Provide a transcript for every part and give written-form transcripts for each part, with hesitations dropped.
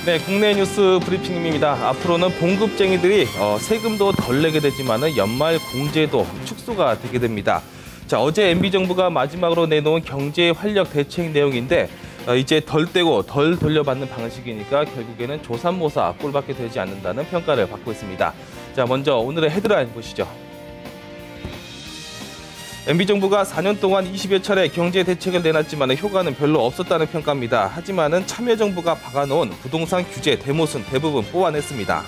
네, 국내 뉴스 브리핑입니다. 앞으로는 봉급쟁이들이 세금도 덜 내게 되지만은 연말 공제도 축소가 되게 됩니다. 자, 어제 MB정부가 마지막으로 내놓은 경제 활력 대책 내용인데 이제 덜 떼고 덜 돌려받는 방식이니까 결국에는 조삼모사 꼴밖에 되지 않는다는 평가를 받고 있습니다. 자, 먼저 오늘의 헤드라인 보시죠. MB정부가 4년 동안 20여 차례 경제 대책을 내놨지만 효과는 별로 없었다는 평가입니다. 하지만은 참여정부가 박아놓은 부동산 규제 대못은 대부분 뽑아냈습니다.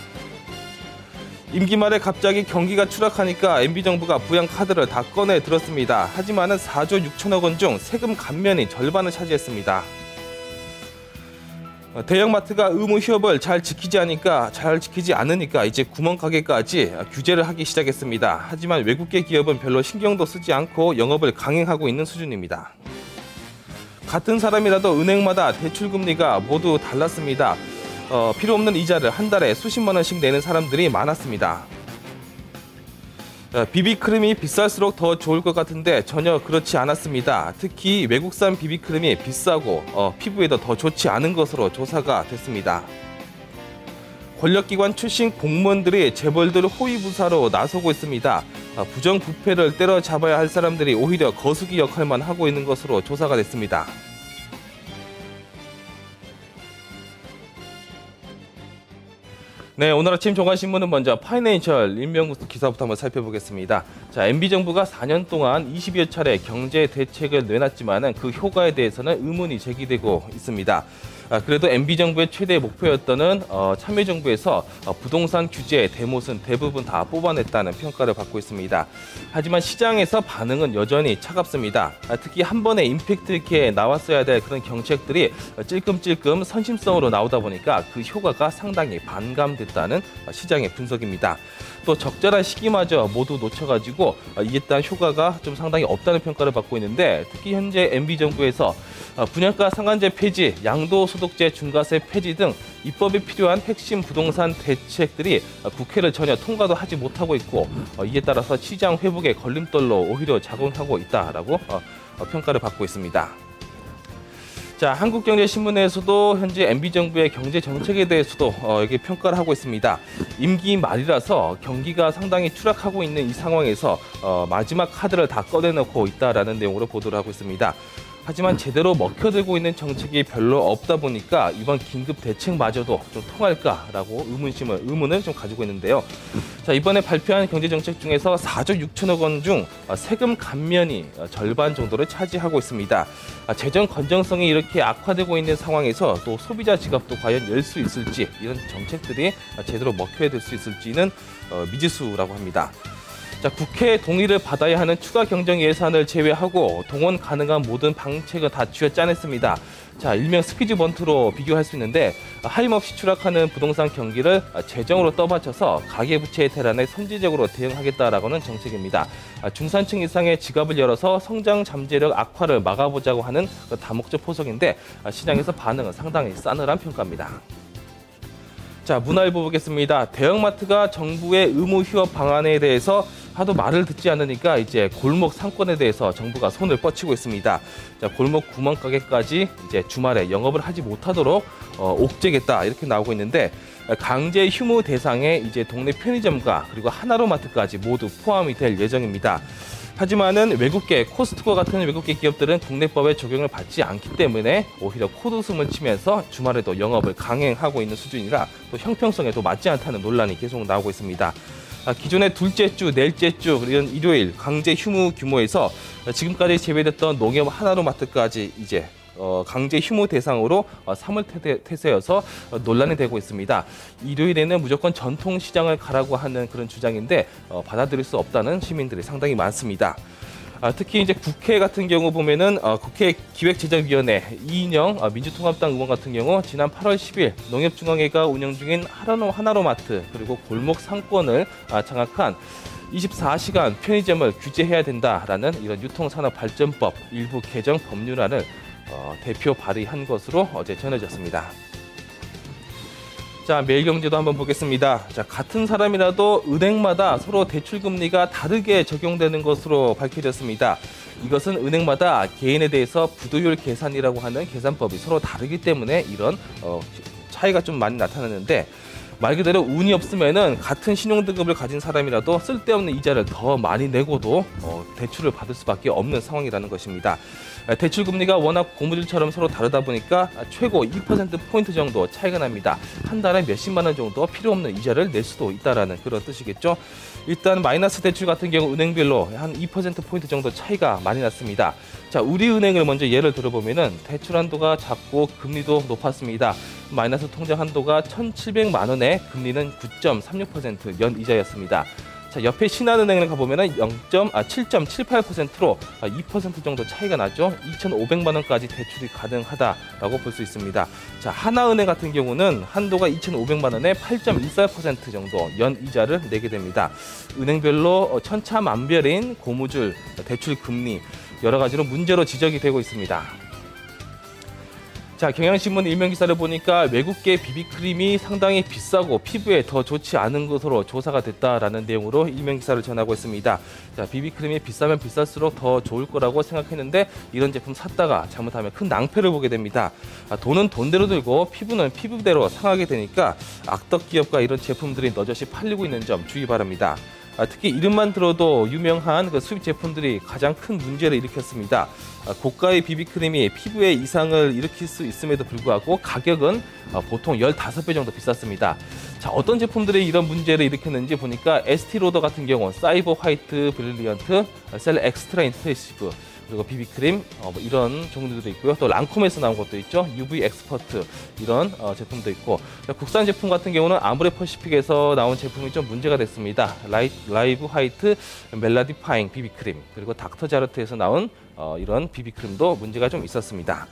임기 말에 갑자기 경기가 추락하니까 MB정부가 부양카드를 다 꺼내 들었습니다. 하지만은 4조 6천억 원 중 세금 감면이 절반을 차지했습니다. 대형마트가 의무 휴업을 잘 지키지 않으니까 이제 구멍가게까지 규제를 하기 시작했습니다. 하지만 외국계 기업은 별로 신경도 쓰지 않고 영업을 강행하고 있는 수준입니다. 같은 사람이라도 은행마다 대출금리가 모두 달랐습니다. 필요 없는 이자를 한 달에 수십만 원씩 내는 사람들이 많았습니다. 비비크림이 비쌀수록 더 좋을 것 같은데 전혀 그렇지 않았습니다. 특히 외국산 비비크림이 비싸고 피부에도 더 좋지 않은 것으로 조사가 됐습니다. 권력기관 출신 공무원들이 재벌들 호위무사로 나서고 있습니다. 부정부패를 때려잡아야 할 사람들이 오히려 거수기 역할만 하고 있는 것으로 조사가 됐습니다. 네, 오늘 아침 종합신문은 먼저 파이낸셜 임명구 기사부터 한번 살펴보겠습니다. 자, MB정부가 4년 동안 20여 차례 경제 대책을 내놨지만은 그 효과에 대해서는 의문이 제기되고 있습니다. 그래도 MB정부의 최대 목표였던 참여정부에서 부동산 규제 대못은 대부분 다 뽑아냈다는 평가를 받고 있습니다. 하지만 시장에서 반응은 여전히 차갑습니다. 특히 한 번에 임팩트 있게 나왔어야 될 그런 정책들이 찔끔찔끔 선심성으로 나오다 보니까 그 효과가 상당히 반감됐다는 시장의 분석입니다. 또 적절한 시기마저 모두 놓쳐가지고 이에 따른 효과가 좀 상당히 없다는 평가를 받고 있는데 특히 현재 MB정부에서 분양가 상한제 폐지, 양도소득세 중과세 폐지 등 입법에 필요한 핵심 부동산 대책들이 국회를 전혀 통과도 하지 못하고 있고 이에 따라서 시장 회복의 걸림돌로 오히려 작용하고 있다라고 평가를 받고 있습니다. 자, 한국경제신문에서도 현재 MB정부의 경제 정책에 대해서도 이렇게 평가를 하고 있습니다. 임기 말이라서 경기가 상당히 추락하고 있는 이 상황에서 마지막 카드를 다 꺼내놓고 있다라는 내용으로 보도를 하고 있습니다. 하지만 제대로 먹혀들고 있는 정책이 별로 없다 보니까 이번 긴급 대책마저도 좀 통할까라고 의문을 좀 가지고 있는데요. 자, 이번에 발표한 경제정책 중에서 4조 6천억 원 중 세금 감면이 절반 정도를 차지하고 있습니다. 재정 건전성이 이렇게 악화되고 있는 상황에서 또 소비자 지갑도 과연 열 수 있을지 이런 정책들이 제대로 먹혀야 될 수 있을지는 미지수라고 합니다. 자, 국회 동의를 받아야 하는 추가 경정 예산을 제외하고 동원 가능한 모든 방책을 다 쥐어짜냈습니다. 자, 일명 스퀴즈 번트로 비교할 수 있는데 하염없이 추락하는 부동산 경기를 재정으로 떠받쳐서 가계부채의 대란에 선제적으로 대응하겠다라고는 정책입니다. 중산층 이상의 지갑을 열어서 성장 잠재력 악화를 막아보자고 하는 다목적 포석인데 시장에서 반응은 상당히 싸늘한 평가입니다. 자, 문화일보 보겠습니다. 대형마트가 정부의 의무 휴업 방안에 대해서 하도 말을 듣지 않으니까 이제 골목 상권에 대해서 정부가 손을 뻗치고 있습니다. 자, 골목 구멍가게까지 이제 주말에 영업을 하지 못하도록 옥죄겠다 이렇게 나오고 있는데 강제 휴무 대상에 이제 동네 편의점과 그리고 하나로마트까지 모두 포함이 될 예정입니다. 하지만은 외국계 코스트코 같은 외국계 기업들은 국내법의 적용을 받지 않기 때문에 오히려 코웃음을 치면서 주말에도 영업을 강행하고 있는 수준이라 또 형평성에도 맞지 않다는 논란이 계속 나오고 있습니다. 기존의 둘째 주, 넷째 주, 이런 일요일 강제 휴무 규모에서 지금까지 제외됐던 농협 하나로마트까지 이제 강제 휴무 대상으로 3월 태세여서 논란이 되고 있습니다. 일요일에는 무조건 전통시장을 가라고 하는 그런 주장인데 받아들일 수 없다는 시민들이 상당히 많습니다. 특히 이제 국회 같은 경우 보면은 국회 기획재정위원회 이인영 민주통합당 의원 같은 경우 지난 8월 10일 농협중앙회가 운영 중인 하나로마트 그리고 골목 상권을 장악한 24시간 편의점을 규제해야 된다라는 이런 유통산업발전법 일부 개정 법률안을 대표 발의한 것으로 어제 전해졌습니다. 자, 매일경제도 한번 보겠습니다. 자, 같은 사람이라도 은행마다 서로 대출금리가 다르게 적용되는 것으로 밝혀졌습니다. 이것은 은행마다 개인에 대해서 부도율 계산이라고 하는 계산법이 서로 다르기 때문에 이런 차이가 좀 많이 나타나는데 말 그대로 운이 없으면은 같은 신용등급을 가진 사람이라도 쓸데없는 이자를 더 많이 내고도 대출을 받을 수밖에 없는 상황이라는 것입니다. 대출 금리가 워낙 고무줄처럼 서로 다르다 보니까 최고 2%포인트 정도 차이가 납니다. 한 달에 몇십만 원 정도 필요 없는 이자를 낼 수도 있다라는 그런 뜻이겠죠. 일단 마이너스 대출 같은 경우 은행별로 한 2%포인트 정도 차이가 많이 났습니다. 자, 우리은행을 먼저 예를 들어보면은 대출 한도가 작고 금리도 높았습니다. 마이너스 통장 한도가 1,700만 원에 금리는 9.36% 연이자였습니다. 자, 옆에 신한은행을 가보면은 7.78%로 2% 정도 차이가 나죠. 2,500만 원까지 대출이 가능하다라고 볼 수 있습니다. 자, 하나은행 같은 경우는 한도가 2,500만 원에 8.14% 정도 연이자를 내게 됩니다. 은행별로 천차만별인 고무줄 대출 금리 여러 가지로 문제로 지적이 되고 있습니다. 자, 경향신문 일면 기사를 보니까 외국계 비비크림이 상당히 비싸고 피부에 더 좋지 않은 것으로 조사가 됐다라는 내용으로 일면 기사를 전하고 있습니다. 자, 비비크림이 비싸면 비쌀수록 더 좋을 거라고 생각했는데 이런 제품 샀다가 잘못하면 큰 낭패를 보게 됩니다. 돈은 돈대로 들고 피부는 피부대로 상하게 되니까 악덕 기업과 이런 제품들이 너젓이 팔리고 있는 점 주의 바랍니다. 특히 이름만 들어도 유명한 그 수입 제품들이 가장 큰 문제를 일으켰습니다. 고가의 비비크림이 피부에 이상을 일으킬 수 있음에도 불구하고 가격은 보통 15배 정도 비쌌습니다. 자, 어떤 제품들이 이런 문제를 일으켰는지 보니까 에스티로더 같은 경우 사이버 화이트 브릴리언트, 셀 엑스트라 인텐시브, 그리고 비비크림 뭐 이런 종류도 있고요. 또 랑콤에서 나온 것도 있죠. UV 엑스퍼트 이런 제품도 있고, 국산 제품 같은 경우는 아모레 퍼시픽에서 나온 제품이 좀 문제가 됐습니다. 라이브 화이트 멜라디파잉 비비크림, 그리고 닥터자르트에서 나온 이런 비비크림도 문제가 좀 있었습니다.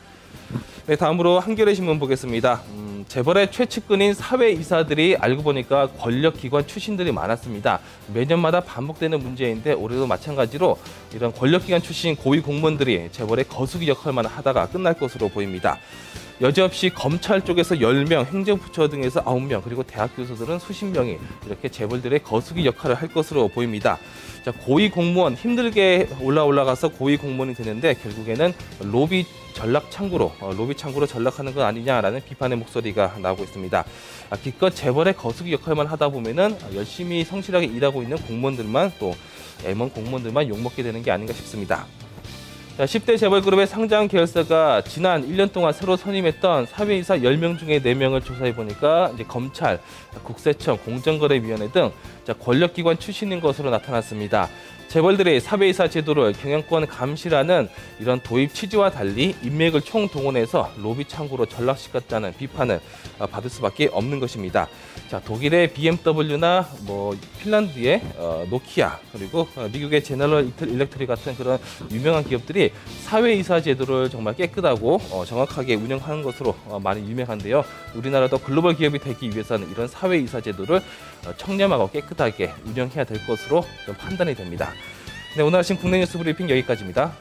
네, 다음으로 한겨레 신문 보겠습니다. 재벌의 최측근인 사회이사들이 알고 보니까 권력기관 출신들이 많았습니다. 매년마다 반복되는 문제인데 올해도 마찬가지로 이런 권력기관 출신 고위 공무원들이 재벌의 거수기 역할만 하다가 끝날 것으로 보입니다. 여지없이 검찰 쪽에서 10명, 행정부처 등에서 9명, 그리고 대학 교수들은 수십 명이 이렇게 재벌들의 거수기 역할을 할 것으로 보입니다. 자, 고위 공무원 힘들게 올라가서 고위 공무원이 되는데 결국에는 로비 창구로 전락하는 건 아니냐라는 비판의 목소리가 나오고 있습니다. 기껏 재벌의 거수기 역할만 하다 보면은 열심히 성실하게 일하고 있는 공무원들만 또 M1 공무원들만 욕먹게 되는 게 아닌가 싶습니다. 자, 10대 재벌그룹의 상장 계열사가 지난 1년 동안 새로 선임했던 사회이사 10명 중에 4명을 조사해 보니까 이제 검찰, 국세청, 공정거래위원회 등 권력기관 출신인 것으로 나타났습니다. 재벌들의 사회이사 제도를 경영권 감시라는 이런 도입 취지와 달리 인맥을 총동원해서 로비 창구로 전락시켰다는 비판을 받을 수밖에 없는 것입니다. 자, 독일의 BMW나 핀란드의 노키아, 그리고 미국의 제너럴 일렉트릭 같은 그런 유명한 기업들이 사회이사 제도를 정말 깨끗하고 정확하게 운영하는 것으로 많이 유명한데요. 우리나라도 글로벌 기업이 되기 위해서는 이런 사회이사 제도를 청렴하고 깨끗하게 운영해야 될 것으로 좀 판단이 됩니다. 네, 오늘 하신 국내 뉴스 브리핑 여기까지입니다.